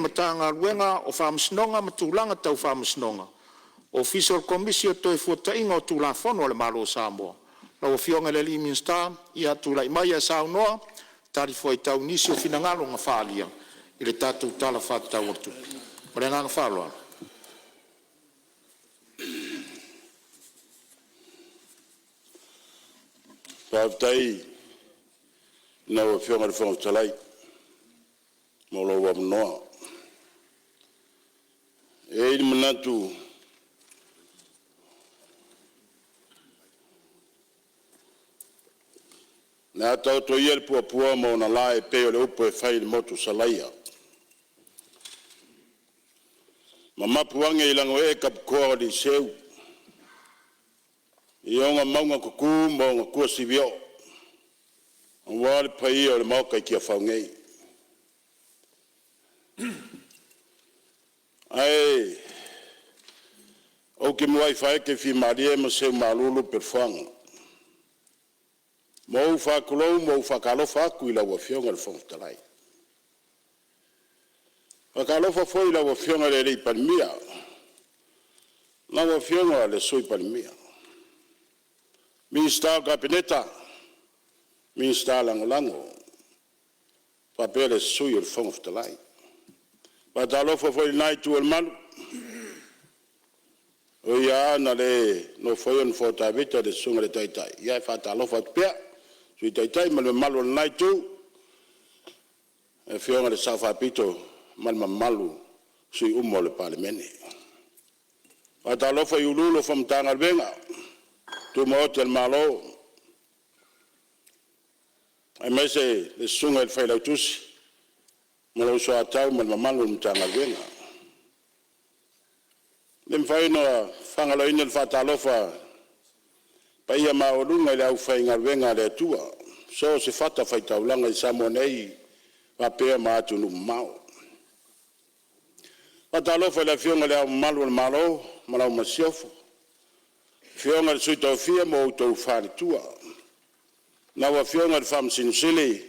matanga luenga o whamasnonga matulanga tau whamasnonga. Official Commission toi fuatainga o tulafono le malo Samoa. La o fionga le Liminsta ia tula imaya saunoa tari foi tau nisi o finangalo nga whalia i le tatu tala whatau o Tupe. O le nganga whaloa. Pātai na o fionga le whangatalai mo lo wa mnoa. E ili manatu na tau to ia le puapua mo na la e peo le upo e whai le motu salaia. Ma mapuange ilango e kapkoa di seu. I onga maunga kuku mo nga kua sivio. O wale pai o le mauka i Tiafau ngei. Ai, o ke muai whae ke fi maria ma seu malulu per whanga. Mou whakulou, mou whakalofa aku i laua fionga le whangtalai. Whakalofa fo i laua fionga le rei panimia. Laua fionga le sui panimia. Minister Kabineta, Minister Langolango, papele sui o le whangtalai. Patalofa fo i nai tu al malu. O ia na le no foi on fota vita de sunga le taitai. Ia fatalofa pea. Sui taitai mal malu nai tu. E fionga le safa pito mal malu sui umo le palemene. Patalofa iululo fam tanga venga. Tu mo hotel malo. Ai mese le sunga le faila tusi. Malo so atau mal malu tanga venga. Lem faina fangalo ina le fatalofa. Paia maolunga le au whainga wenga le tua. So se fata whaitaulanga i Samoa nei wapea maatu nu mau. Fatalofa le fionga le au malu le malo, malau masiofo. Fionga le sui Tofia mo utou whare tua. Na wa fionga le whamsinu sili.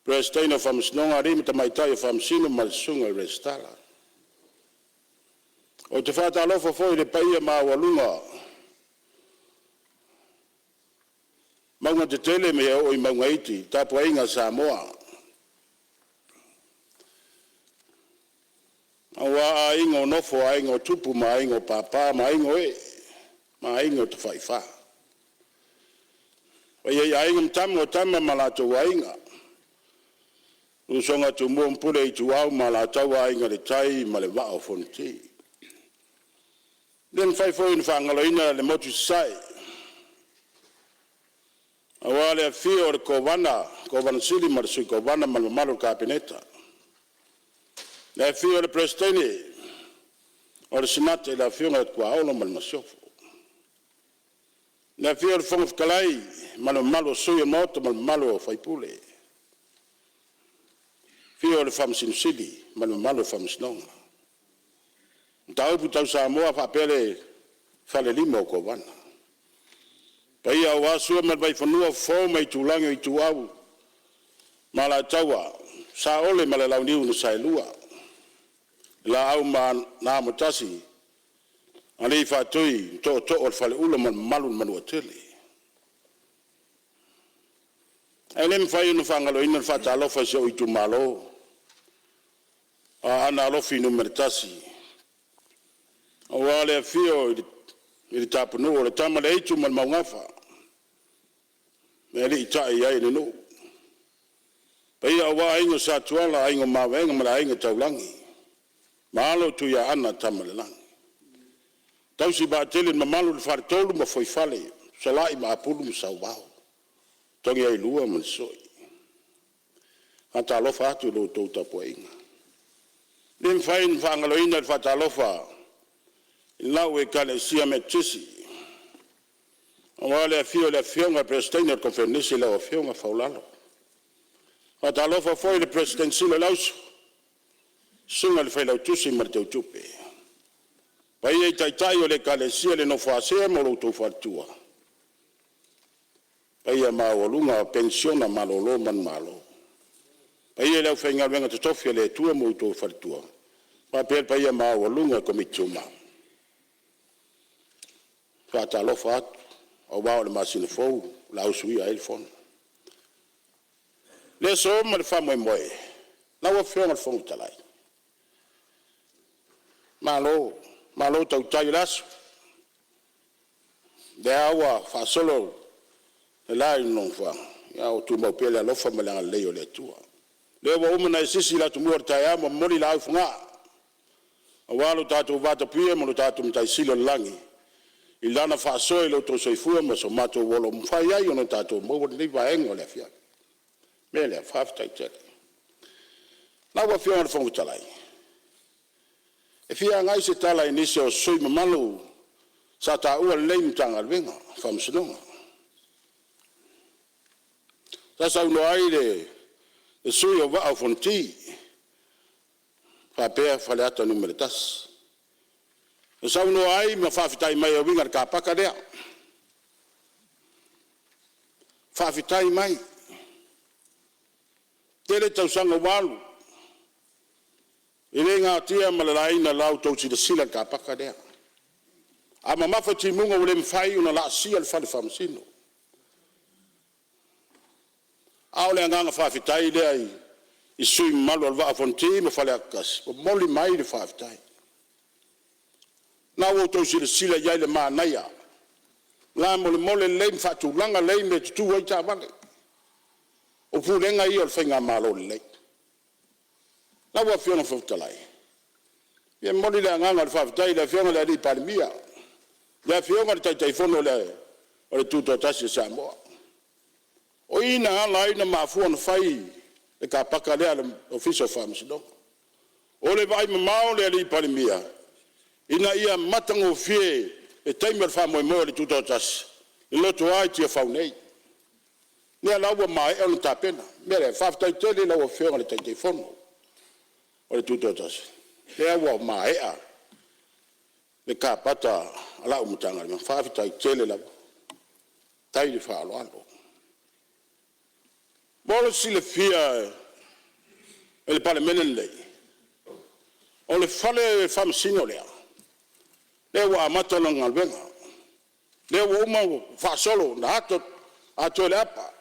Prestaina whamsinonga rimita maitai whamsinu malsunga le Tala. O te fatalofa foi le paia maawalunga. Maunga te tele me o i maunga iti, tapu ainga Samoa. Awa ainga o nofo, ainga o tupu, ma ainga o papa, ma ainga o e, ma ainga o te whaifa. Wai ainga mtama o tama malato wa ainga. Usonga tu mua mpule i tu au malato wa ainga le tai, ma le wao fonti. Den fai foi in whangaloina le motu sai. Awale a fio le kovana sili ma le sui kovana ma le malo kabineta. Le fio le prestene o le sinate le fio le kua aolo ma le masiofo. Le fio le fonga whakalai ma le malo sui moto ma le malo faipule. Fio le whamsinu sili ma le malo whamsinonga. Taupu tau Samoa whapele whale lima o kovana. Pai au asua ma vai whanua fō mai tūlangi i tūau. Ma la taua, sa ole ma le launiu na sailua. La au ma nā matasi, anei whātui, tō o whale ula ma malu manua tele. E lem whai unu whangalo ina whatalofa se o i tu malo. Aana Alofi numeritasi. O wale a fio i le tapunu o le tama le eitu ma le maungafa. Me le itai ai le no. Pai a wa aingo sa tuala aingo mawenga ma le aingo taulangi. Maalo tu ia ana tama le langi. Tausi ba tele ma malu le wharetolu ma foi fale. Salai ma Apulu ma saubao. Tongi ai lua ma le soi. Hata alofa atu lo tau tapu ainga. Lim fain whangaloina le whatalofa. Lau e kale sia me tisi. O wale a fio le fionga prestaina konfernisi lau a fionga faulalo. Fatalofa foi le presidensi le lausu. Sunga le whailau tusi ma le tau Tupe. Pai e taitai o le kale sia le no whaasea mo lo tau whatua. Pai a maawalunga pensiona malolo man malo. Pai le fenga venga to Tofi le tua mo to fartua. Pa per pai ma o lunga ko mituma. Fa ta lo fa o wa le masine fo la usui a il fon. Le so ma fa mo mo. La wo fe ngal fon talai. Malo tau tai las. De awa fa solo la non fa. Ya o tu mo pele lo fa mala le yo le tua. Le wo umana sisi la tu mo ta ya mo moli la funga. Awalo tatu vata pia mo tatu mtai silo langi. Ilana fa so lo to so fu mo so mato wolo mfa ya yo no tatu mo ni va engo le fia. Mele fa tai tet. Na wo fia on fo talai. E fia ngai se tala inisio soi mamalu sa ta ua leim tanga venga fam sinonga. Sa sa uno aire e sui o va fonti fa pe fa le ata numero tas. Sa uno ai ma fa fitai mai o vinga ka paka dea. Fa fitai mai. Tele tau sanga walu. Ile ngā tia Malae lau tau si de sila ka paka dea. Ama mawhati munga ule mwhai una la sia le whale whamasino. Aole nganga whawhitai lea i sui malu alwa afonti ma whale akas. O moli mai le whawhitai. Nā o tau si de sila iai le maa naia. Ngā mole leim whatu langa leim me tutu wai tā wale. O pūrenga i o le whainga malo le leim. Na wa fiona fo talai. Ye moli la nganga le fafitai la fiona la di palmia. La fiona le tai fono le tuto tasi Samoa. O ina la ma fu on fai e ka paka le official farms do. O le vai ma le di palmia. Ina ia matango fie e timer fa mo le tuto tasi. Ilo to ai Tiafau nei. Ne la wa mai on tapena. Mere fafitai tele la wa fiona le tai fono. O le tutotas. Le awa maea. Le ka pata ala umutanga. Le whawhitai tele la. Tai le whaalo alo. Molo si le fia e le pale menen lei. O le whale whamasino lea. Le awa amata na ngalwenga. Le awa uma whasolo na ato le apa.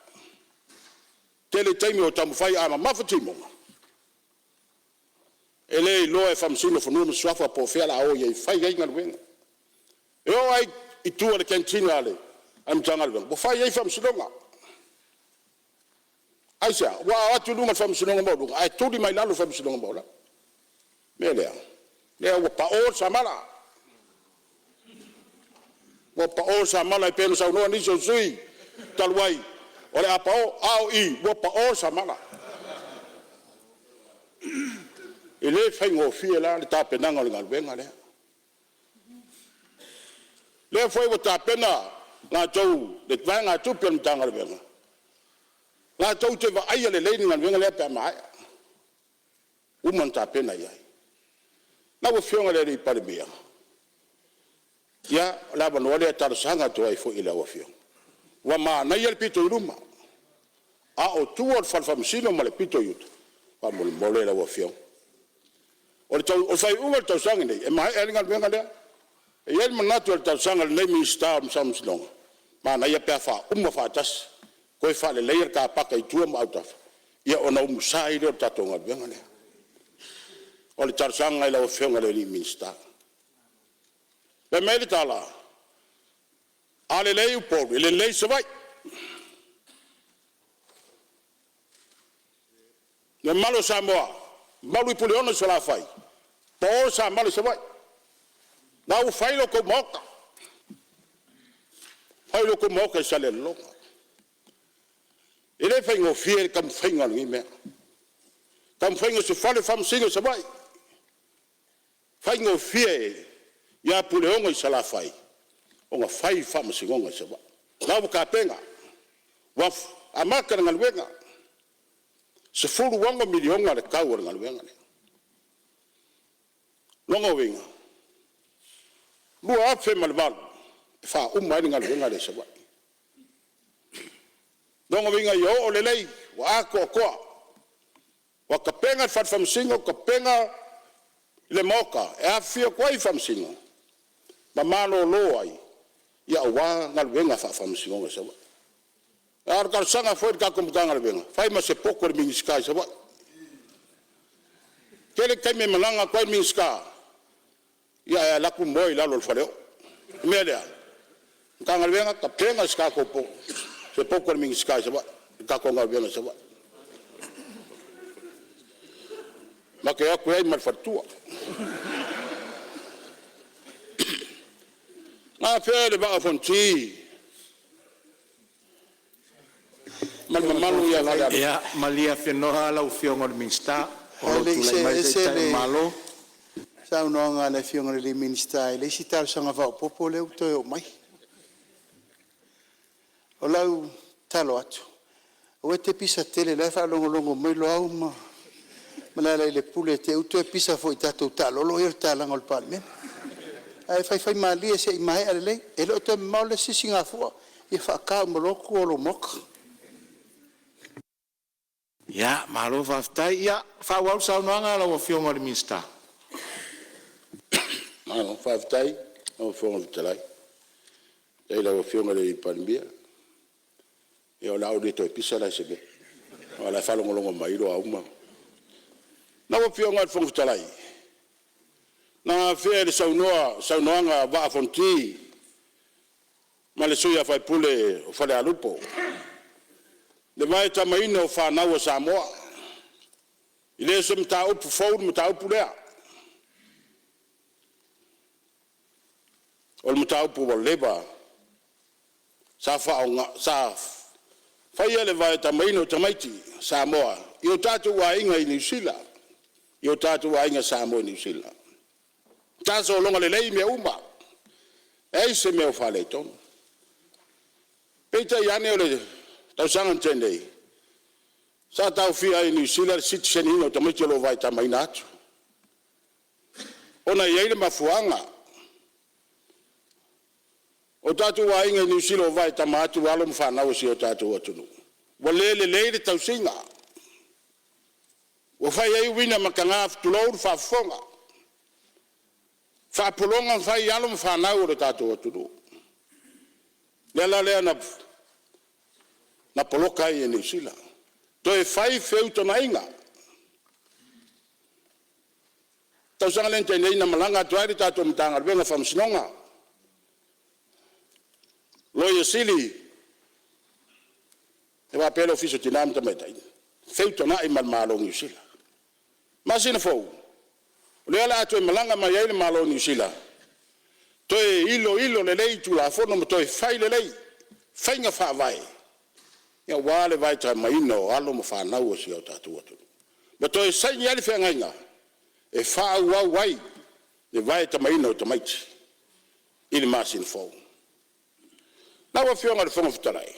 Tele taimi o tamu whai ama mawhatimonga. Ele lo e famsino fonu swafa po fela o ye fai ga ngal wen e o ai i tu le cantina ale am tangal wen bo fai ye famsino nga aisa wa atu lu ngal famsino nga bo ai tu di mai lalu famsino nga bo la mele le o pa o samala wo pa o samala pe no sa no ni so sui talwai ole apa o au i wo pa o samala ele fai ngo fie la le tapena ngol ngal benga le foi o tapena la tou le vanga tu pen tangal benga la tou te va ai le leini ngal benga le pa mai u man tapena ia na wo fio ngale ri par bia ya la bano le tar sanga to ai fo ila wo fio wa ma na yel pito ruma a o tu or fal famsino ma le pito yut pa mo le la wo fio o o fai unga tau sanga nei e mai e ngal benga le e yel manatu tau sanga nei mi sta sam slong ma na ia pe fa fa tas ko fa le leir ka pa kai tu ma auta ia ona musai le tatu ngal benga le o le tau sanga la o fenga le mi sta pe me le Tala ale le Upolu le le se vai le malo Samoa malu i puleona se la fai. Po sa malu se vai. Na u fai lo ko moka. Fai lo ko moka sa le lo. Ele fai ngo fiel kam fai ngal ngi me. Kam fai ngo se fale fam singo se vai. Fai ngo fiel ya puleona se la fai. O nga fai fam singo se vai. Na u ka penga. Wa amaka ngal wenga. Se fulu wanga milionga le kau ngal wenga le longa wenga lu afe malval fa umma ngal wenga le sawa longa wenga yo o le lei wa ko Wa ka penga fat fam singo ka penga le moka e afia kwai fam singo. Ma malo lo ai. Ya wa ngal venga fam singo nga sawa. Ar kar sanga foi ka kom ngal venga. Fai ma se poko mi sky sawa. Kele kai me malanga kwai mi ska. Ya la ku moi la lo faleo. Melia. Ngal venga ka penga ska ko po. Se poko mi sky sawa. Ka ko ngal venga sawa. Maka aku ai mal fatua. Na fele ba fonti. Mal malu ya la. Ya malia fenoha la ufiongor minsta. O tulai mai te malo. Sa no nga le fiongor le minsta le sitar sanga va popole o to mai. O lau talo atu. O te pisa tele la fa longo mai lo au ma. Malae le pule te utu e pisa foi tatou talo lo ir tala ngol palme. Ai fai mali se mai ale e lo te mole si Singapore e fa ka moloko lo mok. Ya malo faftai ya fa wau sa noanga la ufiongor minsta. Ano faftai o fiongor talai. Dai la fiongor le palmia. E o lau de to pisa la sebe. Ala fa longo mai lo au ma. Na o fiongor fong talai. Na fere saunoanga va fonti. Ma le suia fai pule o fale alupo. Le vai tamaina o whanau o Samoa. I le se mta upu fau mta upu lea. O le mta upu o leba. Sa fai ele vai tamaina o tamaiti Samoa. I o tatu wa inga i New Zealand. I o tatu wa inga Samoa New Zealand. Taso longa le lei me uma. Ei se me o fale ton. Peita yane o le tau sangan tendei. Sa tau fia i New Zealand citizen ino tamaiti lo vai tamaina atu. Ona yeile mafuanga. O tatu wa inga New Zealand vai tamatu walo mfanau si o tatu watunu. Walele leile tau singa. Wafai ei wina makanga tulou fa fonga. Fa pulonga fai yalo mfanau o tatu watunu. Lela lea na poloka i New Zealand. To e fai feu tona inga. Tau sanga lente nei na malanga tuari tatu mtanga venga famsinonga. Loia sili. E wa pelo fiso tinam tameta. Feu tona i malo New Zealand. Masina fou. Lela atu e malanga mai ele malo New Zealand. To e ilo le lei tu la fono mo to e fai le lei. Fai nga fa vai. Ya wale vai ta mai no alo mo fa na o si o tatu atu. Ma to e sai ni ale fa nga. E fa wa wai. Le vai ta mai no to mai. Ile masin fou. Na wa fionga le fonga futalai.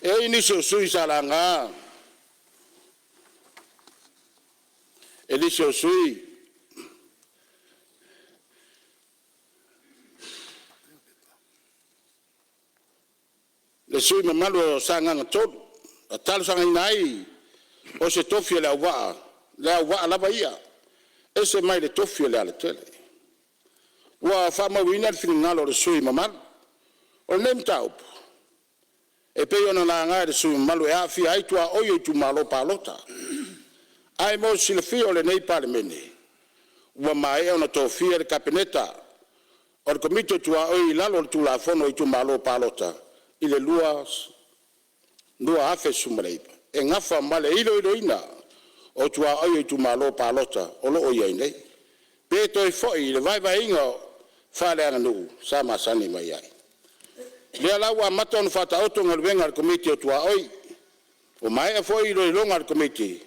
E inicio sui salanga. Inicio sui. Le sui me malo sanga ngatot. Tal sanga inai. O se Tofi le wa la baia. Ese mai le Tofi le ale tele. Wa fa ma wina finalo le sui mamal. O nem taup. E pe ona na nga de su malu e afi ai tua o yo tu malo palota ai mo silfio le nei parlemene wa mai ona to fier capineta or comito tua o i lalo tu la fono i tu malo palota ile luas lua afe sumrei e ngafa male ilo ina o tua o yo tu malo palota o lo o ye nei pe to i foi le vai ingo fale anu sama sani mai ai le la wa maton fata auto ngal venga committee tua oi o mai e foi lo longa al committee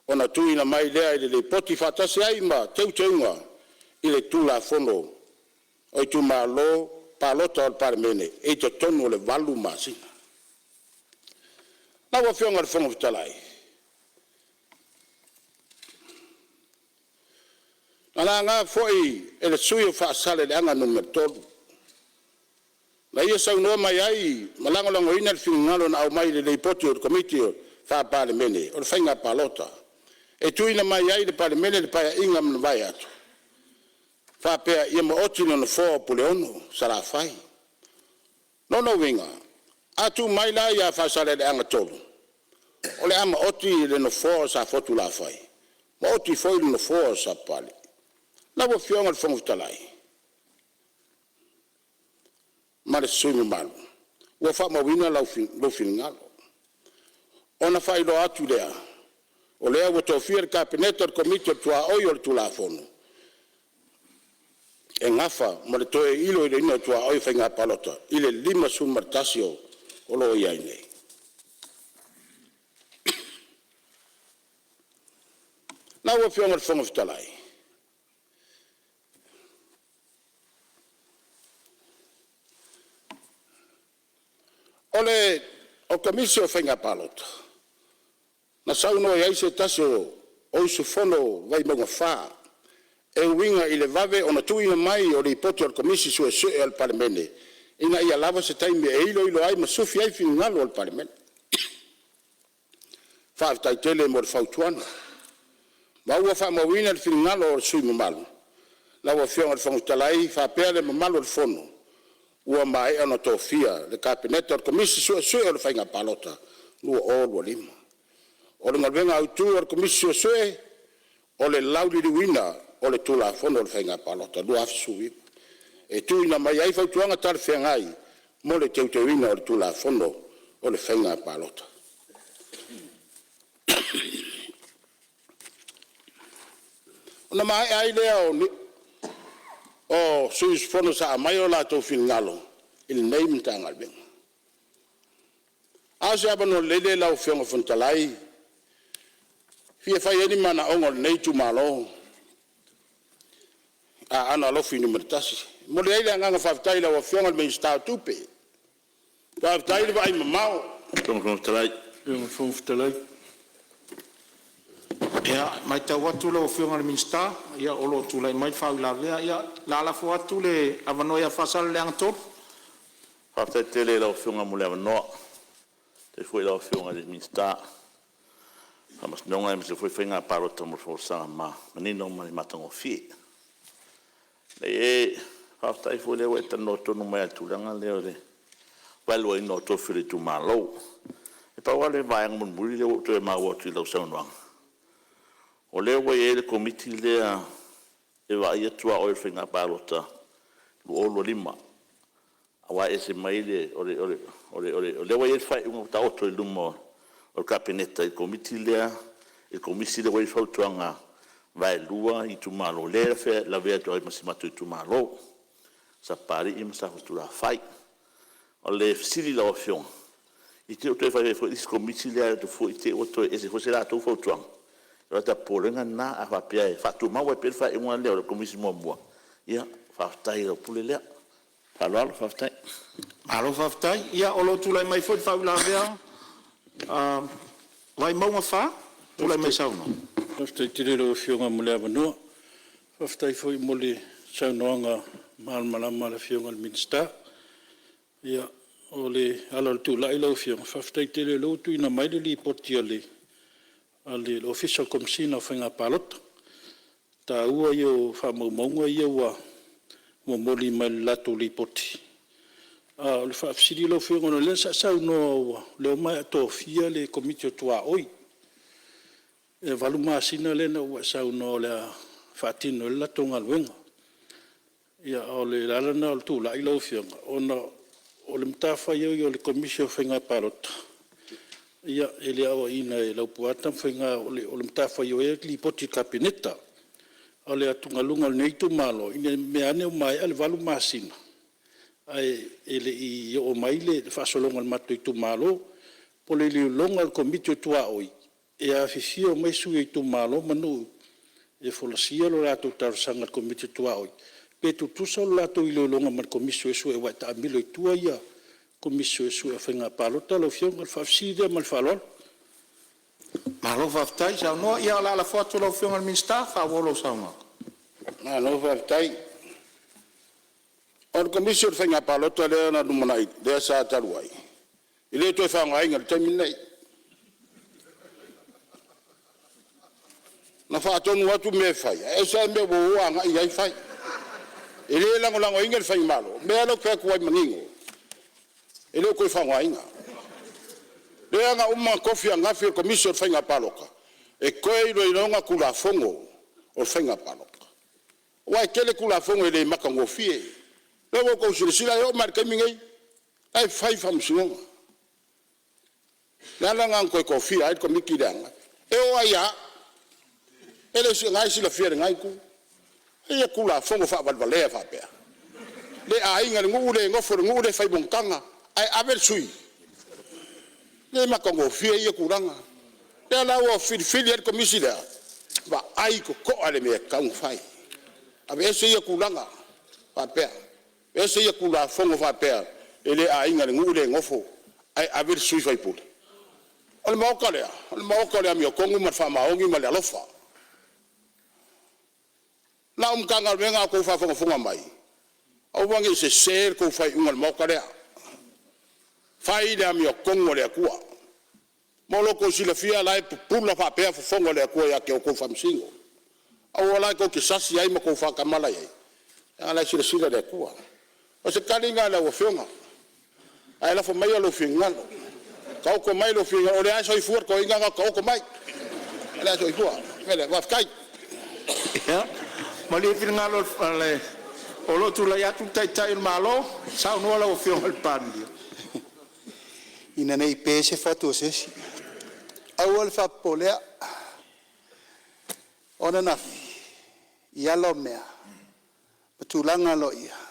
ona tuina mai le poti fata sai ma teutenga ile tu la fono o tu malo palota al parmene e to tono le valu masi na wa fionga al fono talai Ala nga foi ele sui fa sale le anga numero tolu. La ia sau noa mai ai, malango ina ngalo na au mai le ipoti o komitio fa pale mene, o whainga palota. E tuina mai ai le pale mene le paia inga mna vai atu. Fa pea ia ma oti no fo pule ono, sara fai. Nono winga, atu mai la ia fa sale le anga tolu. O le ama oti le no fo sa fotu la fai. Ma oti foi le no fo sa pale. La wo fionga le fongu talai. Ma le sumi malu. Ua wha mawina laufi ngalo. Ona whai lo atu lea. O lea wa Tofi le kabinete o komiti o tua oi o le tula fono. E ngafa ma le toe ilo i le ina tua oi whainga palota. I le 5 sumartasio o lo iai nei. Na ua fionga le fonga fitalai. Ole o komisio whainga palota. Na sauno i aise tasio o isu fono vai monga wha. E winga i le vave o na tuina mai o le ipoti al komisi sue al parlemene. Ina ia lava se taimi e ilo ai ma sufi ai fin ngalo al parlemene. Wha tai tele mo le fautuana. Ma ua wha mawina le fin ngalo o le sui mamalu. Lawa fionga le fangutalai wha pea le mamalu le fono. Ua mai ana Tofia le kabinete o komisi sue o le whainga palota lua o lima. O le ngalwenga Autu o le komisi sue o le lauli wina o le tula fono o le whainga palota lua afsui. E tuina mai ai fautuanga tale whengai mo le teutewina o le tula fono o le whainga palota. Ona mai ai lea o suis fono sa mai o la Tofi ngalo il nei mtanga ben ase abano lele la ofionga fontalai fie fai eni mana ongo nei tu malo Aana Alofi ni mertasi mo le ile nganga faftai la ofionga me sta Tupe faftai vai mamao fontalai Ia, mai tau atu le ofionga le minsta, ia olo tu lai mai whau la vea, ia la ala fo atu le avanoia whasale le angatop. Haftai tele la ofionga mule avanoa. Te fui la ofionga le minsta. Hamas nonga e se fui whainga parota mo forsanga ma. Manino mani matango fie. Le e, haftai fui le weta no tonu mai atulanga leo le. Walua ino Tofi le tu malo. E pa wale vayang mun muri le wotu e mawatu i lau saunuanga. O leo wai e le komiti lea e wa ia tua oe whinga palota lu olo lima. Awa e se maile o leo wai e whai unga ta oto i lumo o kabineta i komiti lea e komisi le wai whautuanga vai lua i tumalo lea whea la vea tua i masimatu i tumalo sa pari i masafu tura whai o le siri la o fiong i te oto e whai e isi komiti lea te fu i te oto e se hose la tau whautuanga Rata polenga na a Apia e fatu maua pe fa inga leo le komisi mo ia faftai o pule lea falo faftai Alo faftai, ia olo tu lai mai fo whau la vea. Vai maunga wha, tu lai mai sauna. Faftai tirero fionga mule avanoa. Faftai foi mole saunoanga malmalama le fionga le minsta. Ia ole ala tu lai lau fionga. Faftai tirero tu ina mai li poti ale official commission of whainga palota. Ta uaio whamaunga ia ua moli mai lato li poti. Le whaafsiri lau whiongono le sa noa ua. Leo mai a Tofia le komiti o tua oi. E walu maasina le na ua sa noa le a whaatino le lato ngalwenga. Ia o le lalana o le tu lai lau whionga. O le mtawha iau o le komisi o whainga palota. Ia ele awa ina e lau puata whainga o le mtawha iau e li poti kabineta. O le atungalunga le neitu malo. Ine meane o mai ale walu maasina. Ai ele i o mai le whaasolonga le matu i tu malo. Po le liulonga le komiti o tua oi. E a fifio mai sui i tu malo manu. E folasia lo rato tarasanga le komiti o tua oi. Pe tutusa lo rato i liulonga ma le komisi o sui e waita amilo i tua ia. Komisi o sui a whainga palota lo fionga le whaafsida ma le whalol. Malo faftai, sa noa ia la ala fo atu lau whionga le minsta, wha wolo sauna. no vai o commission fenga palota le na dumonai de sa taruai ile to fa ngai ngal taminai na fa tonu watu me fai e sa me bo anga ia fai ile lango ingel fai malo me lo ka ko mangingo ile ko fa ngai nga le anga umma kofi anga fi commission fenga paloka e koi lo inonga kula fongo o fenga paloka wa kele kula fongo ile makango fie le ko sila yo marka mingai ai fai famsingo la nga ko fie ai ko mikidanga e o ya ele se ngai sila fie ngai ku e kula fongo fa valvale fa pe le ai ngal ngule ngofo ngule fai bonkanga ai aver sui le makango fie ye kuranga le la wo filier komisida ba ai ko ale me kang fai ave se ye kulanga fa pe ese ye kula fongo fa pe ele ai ngal ngule ngofo ai aver sui fai pul al maokale mi kongu ma fa maongi ma le alofa na kanga venga ko fa fongo mai au wangi se ser ko fai ungal maokale fai da mi kongo le kua molo ko sila fia lai pula fa pe fongo le kua ya ke ko fa msingo au wala ko kisasi ai ma ko fa kamala ai ala sila le kua o se kalinga la ofenga ai la fo mai lo finga kau ko mai lo finga o le ai so fuor ko inga kau ko mai ala so fuor vele va kai ya mali finga lo le o lo tu la ya tu tai malo sa no la ofenga al pandi ina nei pese fatu se awal fa polea ona na ya lo mea tulanga lo ia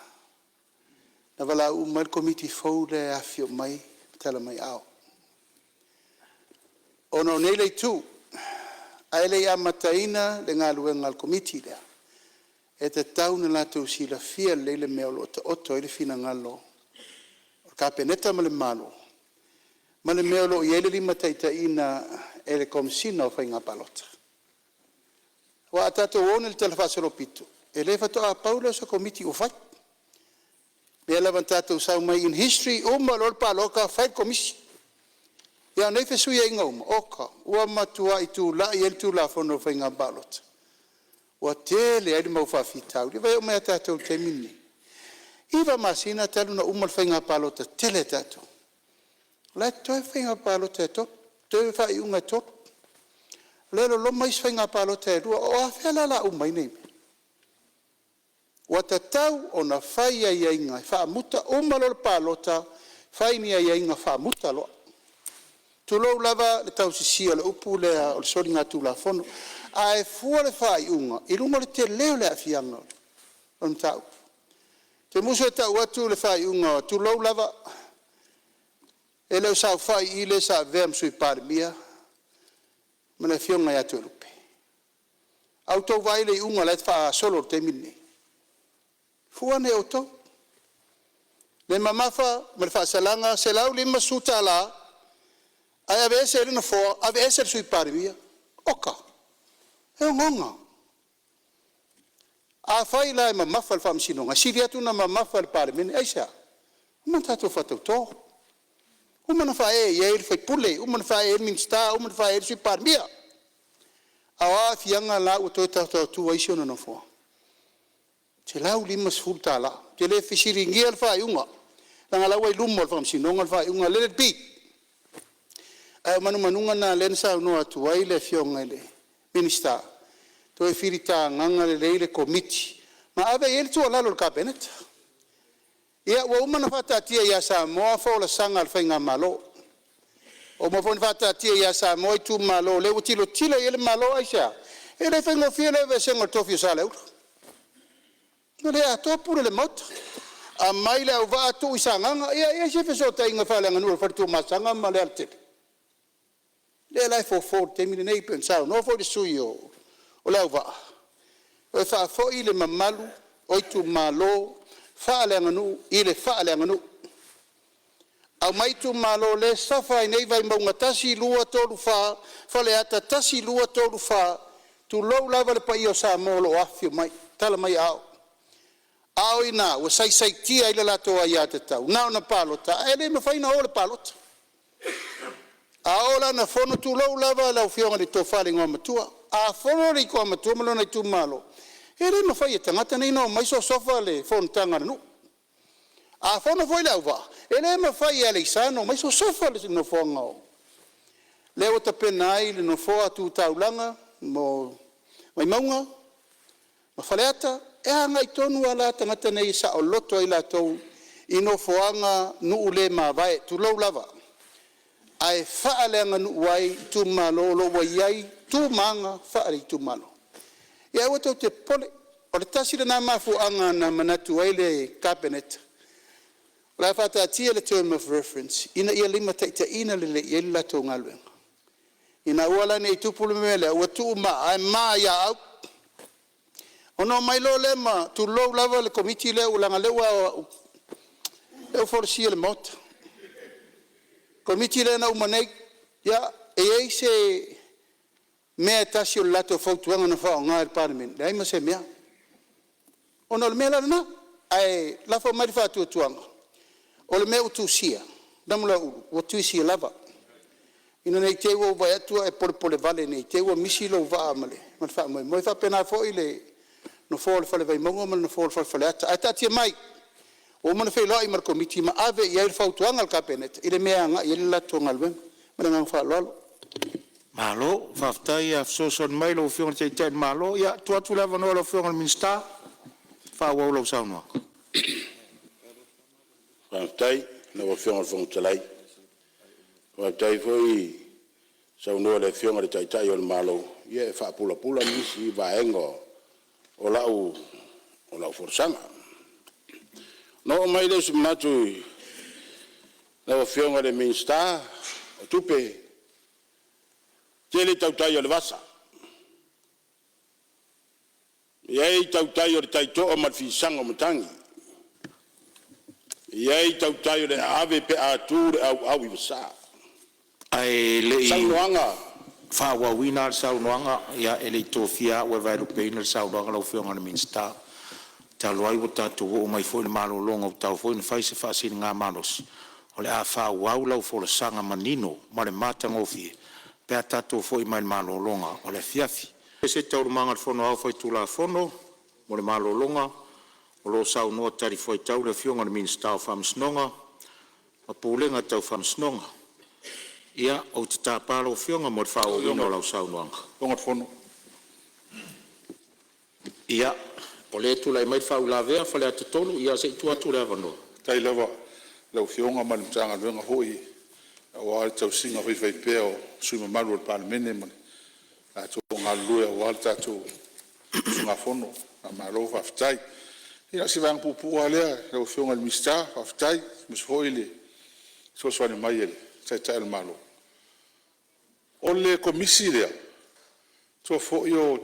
na vala umal committee foude afio mai tala mai ao ono nele tu aile amataina le ngalu ngal committee da eta tauna la tu sila fia lele meolo to ile fina ngalo ka peneta male malo male meolo yele li mataita ina ele komsino fa nga palota wa atato won il telefasero pitu ele fato a Paulo sa committee o fai bela vantato sa mai in history o malor paloka fai committee ya nei fesu ye ngom oka wa matua itu la yel tu la fono fa nga palota wa tele ai mo fa fitau di vai o me atato temini iva masina taluna umal fa nga palota tele tato la to fa nga palota to fa unga to lelo lo mais fa nga palota do o afela la umai nei watatau ona fai ia inga fa muta o malor palota fai ni ia inga fa muta lo tu lo lava le tau sia le Upolu o solinga tu la fono ai fuore fai unga i lungo le te leo le afianga on tau te muso tau atu le fai unga tu lo lava e le sa fai ile sa vem sui parmia ma le fionga ya tu lupe auto vai le unga le fa solo te minni fuane auto le mamafa me fa salanga se lau lima sutala ai ave se le no fo ave se sui parvia oka e ngonga a fai la mamafa fam sino nga siria tu na mamafa parmin aisa man tato fato to man fa e ye fai pule man fa e minsta man fa e sui parvia awa fianga la uto tato tu aisio no fo te lau lima sfultala te le fisiringi al fa iunga nga la wai lumol fam sinonga fa iunga le bit ai manunga na lensa no atu ai le fionga le minister to e firita nganga le committee ma ave el tu la lo cabinet ia wa umana fata tia ya Samoa fo la sanga al fainga malo o mo fon fata tia ya Samoa tu malo le utilo tilo ele malo aisha ele fainga fiele ve sengo Tofi sale no le ato pure le mot a mai le va tu isanga ia se feso tainga fa langa no for tu masanga ma le arte le lai for termine nei pensao no for suyo o le va o fa fo ile mamalu o tu malo fa langa no ile fa langa no a mai tu malo le safa nei vai mo tasi lua tolu fa le ata tasi lua tolu fa tu lo lava le pa io sa molo afio mai tala mai ao. Ao ina, ua sai tia ila lato ai a te tau. Nao na palota, ele me whaina o le palota. Aola na fono tu lau lava lau fionga le tofale ngā matua. A fono le kua matua malona i tu malo. Ele me whai e tangata nei no, mai so sofa le fono tanga nu. A fono foi lau va. Ele me whai e le isano, mai so sofa le no fonga o. Leo ta penai le no foa tu taulanga, mo mai maunga, ma whaleata, e hanga i tonu ala tangata nei sa o loto i la tau, i no foanga nu ule ma vai, tu lau lava. Ai whaalenga nu wai tu malo, lo wai tu manga whaare tu malo. Ia wata te pole, o le tasira nā mafu anga na manatu ai le cabinet. La whata atia le term of reference, ina ia lima taita ina le ia la tō ngaluenga. Ina uala nei tupulu mele, ua tu ma, ai ma ia au. Ono mai lo lema, tu lo lava le komiti le ulanga lewa, leo forsia le mota. Komiti le na umanei, ya, e se mea tasi o lato fautuanga na whao ngā parliament, le aima se mea. Ono le mea lana, ai lafa mari whātua tuanga. O le mea utusia, namula uru, o tuisia lava. Ina nei te ua vai atua e pole vale nei, te ua misi lo va amale. Man wha mai, moi wha pena fo i le no fo le whale vai mongo, man no fo le whale ata. Ai tatia mai, o mana whai loa i mar komiti, ma ave i air whautuanga al kapenet, i le mea anga, i le lato ngalweng, mana ngang wha lolo. Malo, whaftai a soson mai lo whionga te te malo, ia tuatu lewa no lo whionga minsta, whawau lau saunua. Whaftai, na wa whionga whonga talai. Whaftai foi, saunua le whionga le taitai o le malo, ia e whaapula nisi i vaengo o lau forsanga. No mai le sumanatu, na wa whionga le minsta, o tupe, tele tautai o le vasa. Iei tautai o le taito o malfisanga o matangi. Iei tautai o le ave pe atu le au i vasa. Ai le i... Saunoanga. Whawawina al saunoanga, ia ele tofia ua vai rupeina al saunoanga lau whionga na minsta. Taloai o tatu o mai foi le malo longa o tau foi na whaise whaasini ngā manos. O le a whawau lau fo le sanga manino, ma le matangofi. Pea tatou foi mai malolonga o le fiafi. Se taurumanga le fono au foi tula fono, mo le malolonga, o lo sau noa tari foi tau le fionga le minsta o whamsnonga, a pūlenga tau whamsnonga. Ia, o te tāpalo fionga mo le whao wino lau sau noanga. Longa fono. Ia, o le tula i mai whao la vea, whale a te tolu, ia se tua tula avanoa. Tai lewa, lau fionga mani mtanga luenga hoi, o ale tau singa fai fai peo, sui mamaru al parlemene mani. A tō ngā lue o ale tātou sunga fono, a malo whaftai. Ina si vang pupu alea, lau fionga le mista, whaftai, mis hoi le, soswani mai ele, tai el malo. O le komisi lea, tō fo i o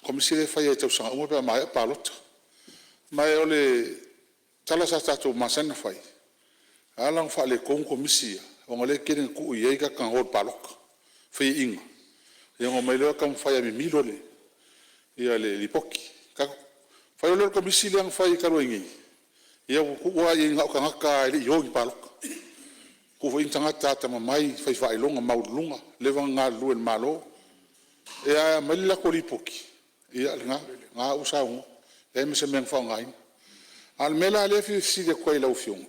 komisi le fai e tau sanga umar pia mai a palota. Mai o le tala sa tātou masana fai. Alang fa le kong komisi, o ngale kene ku i eiga kan hol palok, fai inga. Ia ngā mai leo kam fai a mi milo le, ia le lipoki. Fai o leo komisi le ang fai karo ingi. Ia kukua i ngā o kangaka ele i hogi palok. Kufu intanga tata mamai fai fai longa maulunga, lewa ngā luen malo. Ia mai la ko lipoki. Ia ngā usaungo, ia me se meng fau ngain. Al mela le fi si de kwai lau fiong.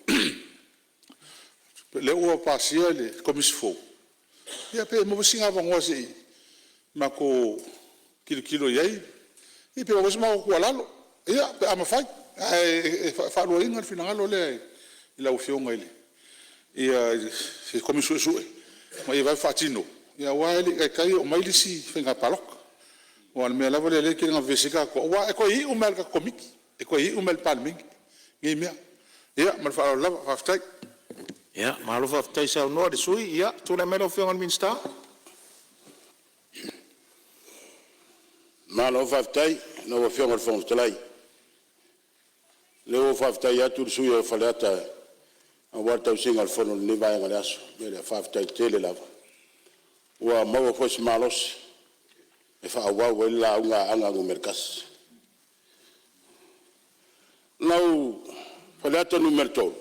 Le ua pasia le komisi fo. Ia pe mo singa vangoa se i. Ma ko kilo iai. I pe mo ma ko lalo. Ia pe ama fai. Fa lo inga fina ngalo le i lau fiong ele. Ia se komisi su. Ma i vai fatino. Ia wa ele kai o mai lisi finga palok. O al mela vole le kinga vesika ko wa e ko i o mel ka komiki. E ko i o mel palming. Ngi mea. Ia mal fa la fa Ja, maar of hij zou noorden sui, ja, toen hij met of jongen min sta. Maar of hij nou of jongen van te lei. Leo of hij ja toen sui of falata. En wat hij zingt van een nieuwe eigenaars, met de 50 tele wa mau fos malos. E fa wa la nga anga merkas. Lau, faleta numero tolu.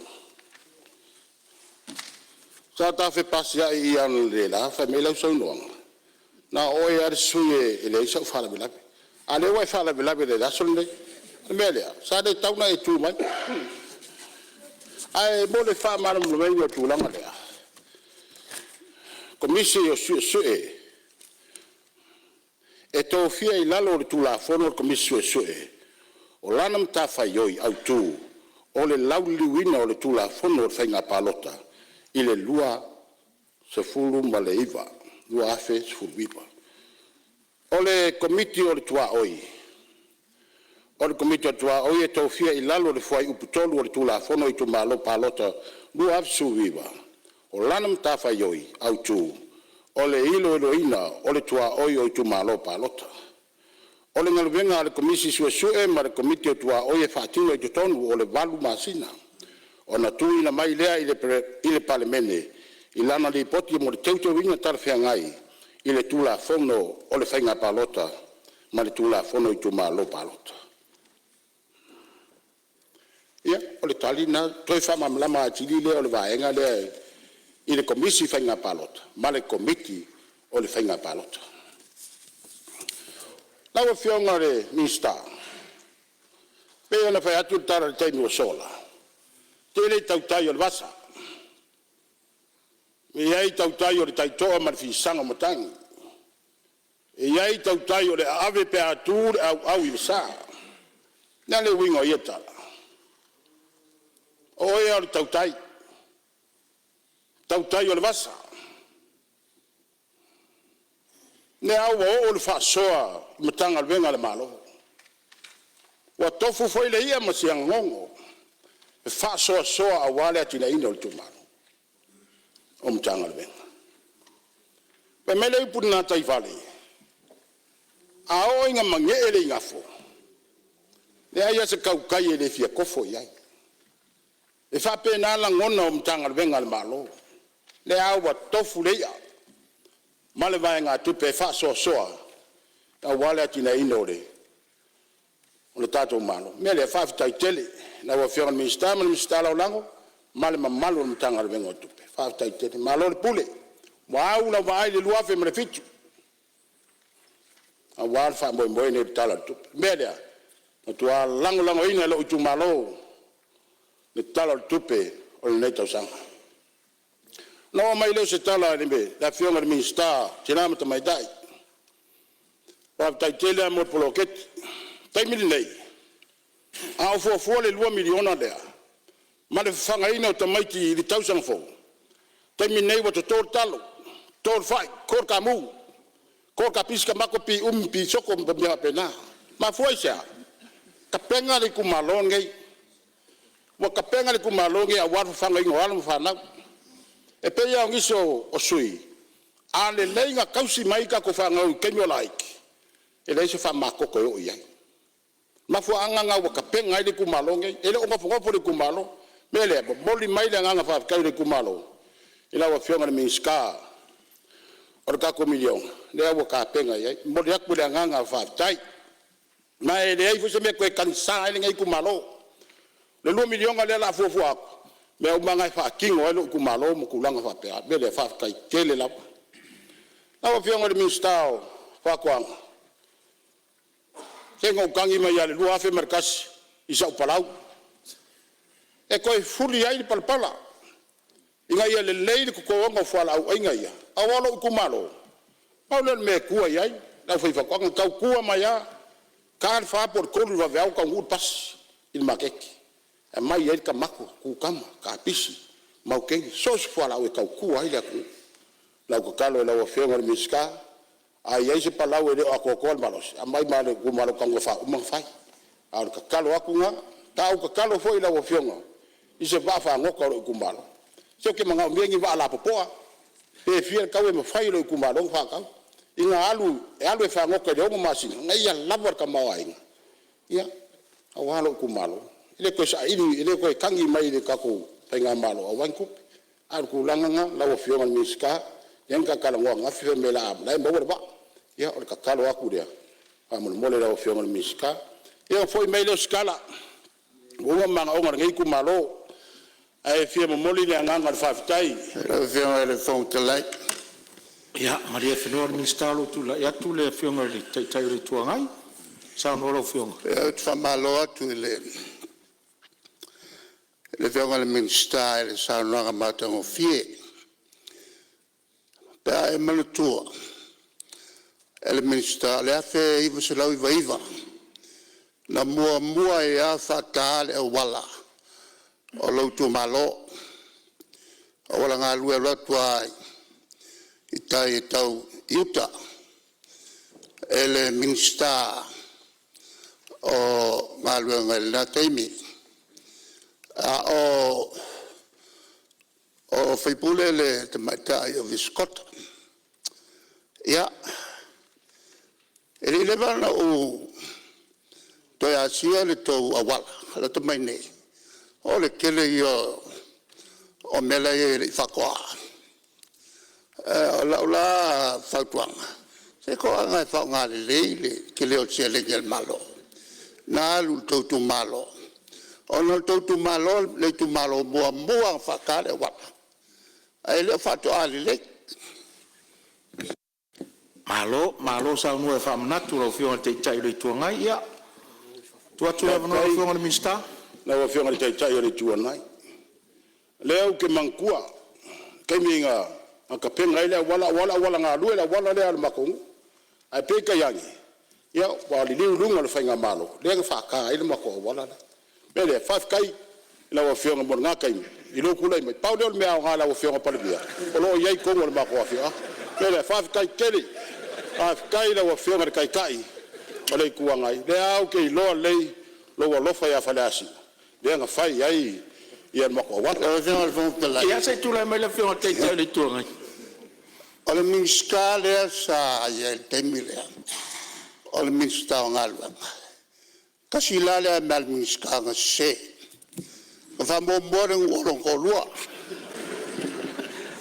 Sa ta fe pasia I an le la, fa me lau sau noanga. Na oe ar sui e le isa ufala bilabe. A le wai fala bilabe le la sol nei. Melea, sa de tauna e tu mai. Ai mo le fa mara mo le o tu langa lea. Komisi o sue. E Tofi I lalo le tu la fono komisi o sue. O lana mta faioi Autu. O le lauliwina o le tu la fono o whainga palota. I le lua se fulu ma le iwa. Lua afe se fulu iwa. O le komiti o le tua oi. O le komiti o tua oi e Tofi I lalo le fuai uputolu o le tu la fono I tu malo palota. Lua afe se fulu iwa. O lana mta faioi Autu. O le ilo ina o le tua oi o tu malo palota. O le ngalubenga le komisi suesue ma le komiti o tua oi e whaatino I tutonu o le walu masina. O na tui na mai lea I le palemene. I lana li poti mo le teuteu inga tarwhea ngai. I le tula fono o le whainga palota. Ma le tula fono I tu malo palota. Ia, o le talina, toi whamamlama atili lea o le vaenga lea I le komisi whainga palota, ma le komiti o le whainga palota. Lawa whionga le minsta. Pea na whai atu tara le teinu o sola. Tele tautai o le wasa. Me iai tautai o le taitoa ma le fisanga matangi. E iai tautai o le ave pe atu au I le sa. Nga le wingo I etala. O ea o le tautai. Tautai o le wasa. Ne au o le whaasoa matanga le wenga le malo. Wa tofu foi le ia masiang ngongo. E whaasoa soa a wale atina ina o le tumalo. O matanga le wenga. Pe mele ipu na tai vale. A o inga mange ele ingafo. Ne aia se kaukai ele fia kofo iai. E whape na la ngona o matanga le wenga le malo. Le au wa tofu le ia. Male vai ngā tupe whaasoa soa. A wale atina ino le. O le tātou malo. Mele a whaafitai tele. Na wa whionga minsta, ma minsta lau lango. Male ma malo le mtanga le wenga o tupe. Whaafitai tele. Malo le pule. Wa au la wa ai le luafe ma le fitu. A wale wha moe moe ne le tala le tupe. Mele a. Na tua lango lango ina le utu malo. Le tala le tupe. O le neitau sanga. No mai leo se tala ni me la fiona de minsta tina mata mai dai wa tai tele mo poloket tai mil nei a fo le 2 miliona dea ma le fanga ina to mai ti di tausan fo tai mil nei wa to talo tor fai kor kamu kor kapiska makopi pi soko mbia pena ma foi sa kapenga le kumalonge wa kapenga le kumalonge a wa fanga ina wa fa na e pe ia ngiso o sui a le leinga kausi mai ka ko fa ngau kenyo like e le se fa makoko yo ia ma fu anga nga wa kapenga ile kumalonge ele o ngofo le kumalo mele bo boli mai le nga fa ka ile kumalo ila wa fiona mi ska o ka ko milion le wa ka penga ia mo le ku le nga fa tai ma ele ai fu se me ko kansa ile ngai kumalo le 2 milion le la fu ako me o manga fa kingo elo ku malo mo kulanga fa pe be le fa kai tele la na o fianga de minstao fa kwang tengo kangi ma ya le lua fe merkas isa palau e ko fuli ai palpala inga ia le leile ko ngo fa la au inga ia awalo ku malo paulo me ku ai na fa kwang ka ku ma ya kan fa por ko lu va au ka ngut pas il makeki e mai e ka mako ku kama ka pisi mau ke so so fala o ka ku ai la ku la ko kalo la o fenga miska ai ai se pala o a ko ko malos a mai male ku malo ka ngo fa uma fai a ka kalo aku nga ta o ka kalo foi la o fenga i se va fa ngo ko ku malo se ke manga mi ngi va la poa e fiel ka we mo fai lo ku malo fa ka inga alu e fa ngo ko do ma sin ngai ya labor ka mau ai ya awalo ku malo ile ko sa ini ile ko kangi mai le kako penga malo awan ku ar ku langa la o fio man miska yang ka kala ngo nga fio mela la mo ba ya o ka kala aku dia amol mole la o fio man miska e foi mai le skala Ua manga onga ngai ku malo. Ai fia moli le nganga le fafitai. Fionga le fontalai. Ia, Maria Fenor Ministalo tula ia tu le fionga le tai le tuangai. Sa no lo fionga. Ia tu famalo atu le fionga le minsta le sa no nga matango fie. Pa e malutua. Le minsta le afe iwa se lau iwa. Na mua e a fatale e wala. O lautu malo. O wala ngā lue ratua i tai e tau iuta. Ele minsta o ngā lue ngai na teimi. O whipule le te maitai o viskota. Ia. Ele levana o toi asia le tau awala. Le te mai nei. O le kele i o Malae i whakoa. O laula whautuanga. Se ko anga e whao ngā le kele o tia le ngel malo. Nā lu tautu malo. O no tautu malo, le tu malo mua whakare wala. Ai le whatu ali le. Malo sa no e whamanatu lau fionga te tai le tuangai ia. Tua vano lau fionga le minsta? Na wa fionga le tai o le tuangai. Leo ke mangkua. Kei minga. Aka penga ile wala ngā lue la wala le al makongu. Ai peka yangi. Ia wali liu lunga le whainga malo. Lea whaka ile mako wala la. Mele whafkai ila wa fionga mon ngā kaimi. Ilo kulai mai. Pau leo mea o ngā la wa fionga palibia. Olo iei kongo le mako wa fionga. Mele whafkai keli. Whafkai ila wa fionga le kai. Ole kua ngai. Lea au ke iloa lei. Loa lofa ia whaleasi. Lea ngā whai ai. Ia mako wala. Ia se tula mai le fionga te tai le tuangai. O le minsta lea sa ia le teimi lea. O le minsta o ngā luanga. Kasi la lea mea le minsta ngā se. O wha mōmore ngorong ko lua.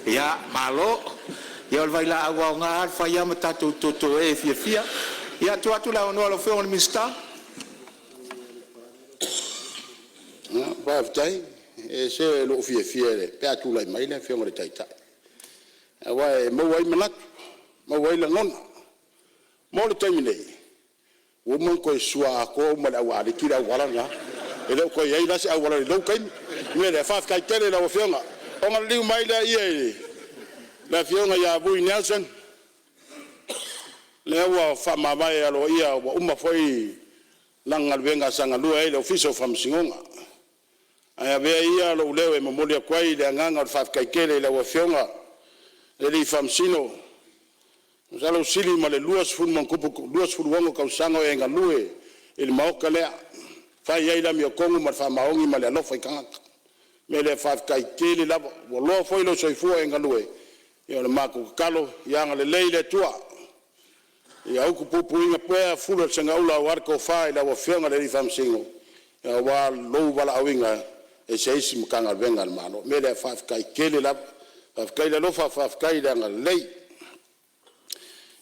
Ia, malo. Ia o vaila awa o ngā alfa ia matatu toto e fia. Ia tu atu la ono lo fionga le minsta. Whaftai. E se lo fie le. Pea tu lai mai le fionga le taitai. Awa e mawai manatu, mawai la nona. Mo le taimi nei. O mon koe sua ko ma le awale kira wala nga. E leo koe ei lasi awala le lau kaimi. Me le whafkai tele la o fionga. Onga liu mai le ia la fionga ia Bui Nelson. Le awa whamawai alo ia wa uma foi langa venga sanga lua e le official whamsingonga. Ai vea ia lo leo e mamoli a kwai le anganga o whafkai kele la o fionga. Le li famsino. Salo sili ma le luas fun mankupu luas fun wango kausanga e ngalue il maoka lea. Fai ai la mio kongu ma fa maongi ma le alofa i kangaka. Me le whafkai kele la wa loa foi lo soifua e ngalue. Ia le mako kalo ianga le leile tua. Ia uku pupu inga pea fula sanga ula warko fai la wa fionga le li famsino. Ia wa lou wala awinga e se isi mkanga venga al malo. Me le whafkai kele la whafkai la lofa whafkai la nga lei.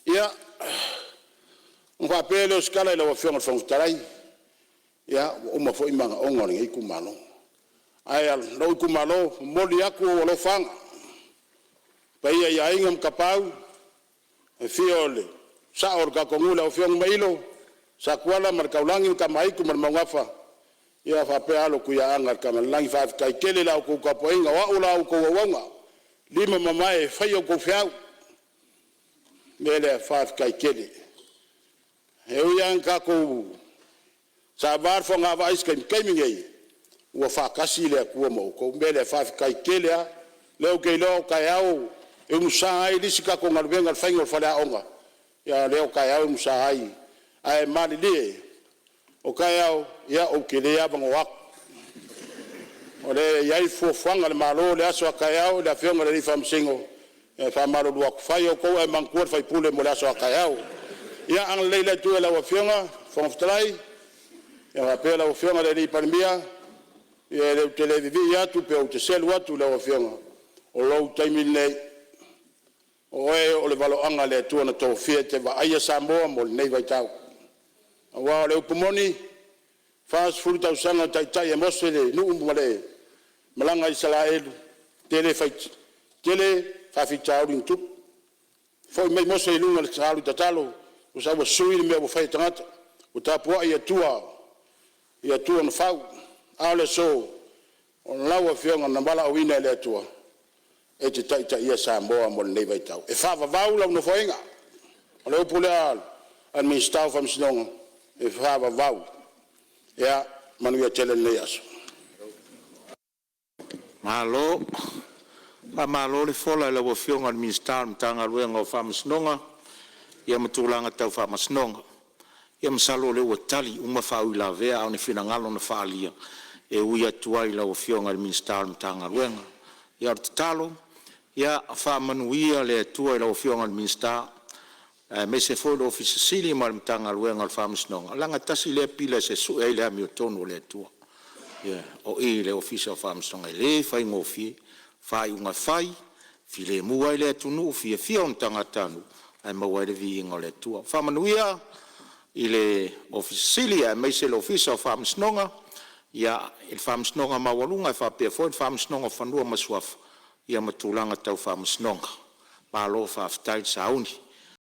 Ia, mwhapele o skala ila wa fionga whangutarai. Ia, uma fo imanga ongoring iku malo. Ai lo iku malo, moli aku o lo fanga. Paia ia inga mkapau, e fiole, sa orga kongula o fionga mailo, sa kuala markaulangi mkamaiku marmangafa. Ia whapea alo kuya angar kamalangi whafkai kele la uku kapoinga, wa ula uku wawanga. Lima mamae whai o kofiau. Mele whafkai kele. Heu yang kako sa barfo ngā waiskai mkaimingei. Ua whakasi lea kua mauko. Mele whafkai kele a. Leo kei leo kai au. E musai lisi kako ngarubenga whaingo whalea onga. Ia leo kai au musai. Ai mali lie. O kai au. Ia o kele a bango wako. O le iai fuafanga le malo le aso akaiao le afionga le whamsingo. E whamaro lua kufai o kou e mangkuat whai pule mo le aso akaiao. Ia ang leile tu e la wafionga, whangaftalai. Ia wapea la wafionga le li parimia. Ia le televivi ia tu pe o te selu atu la wafionga. O lau taimi nei. O e o le valo anga le tuana Tofi te wa aia Samoa mo le nei vai tau. Awa o le upumoni. Fas fulu tau sanga tai e mose le nu'u Malae. Malanga i Salaelu. Tele fait. Tele fa fitau rin tup. Foi mai mose i lunga le salu tatalo. O sa wa sui me o fai tangata. O tapua ia tua na fau. Ale so on lawa fionga na bala o ina le tua. E te tai ia Samoa mo le vai tau. E fa va vaula no foinga. O le Upolu an mi stau fam sinonga. E fa va vau. Ya manu ia tele le aso. Malo. Malo le fola le wo fionga al minister mtanga luenga o fam sinonga. Ia matulanga tau fam sinonga. Ia msalo le wo tali uma fau la vea au ne finangalo na falia. E uia tuai la wo fionga al minister mtanga luenga. Ia talo. Ia fa manuia le tuai la wo fionga al minister. Me se foi do office sili mal mtanga luenga al fam sinonga. Langa tasi le pila se su e le amiotonu le tua. Ia o e le office of fam sinonga le fai ngofi. Fai unga fai. File mua le tunu fia fia on tangatanu. Ai maua le vi ingo le tua. Fa manuia i le officialia mai se le office of fam sinonga. Ia il fam sinonga mawalunga fa pe foi fam sinonga fanua masuafa. Ia matulanga tau fam sinonga. Malo fa aftai sauni.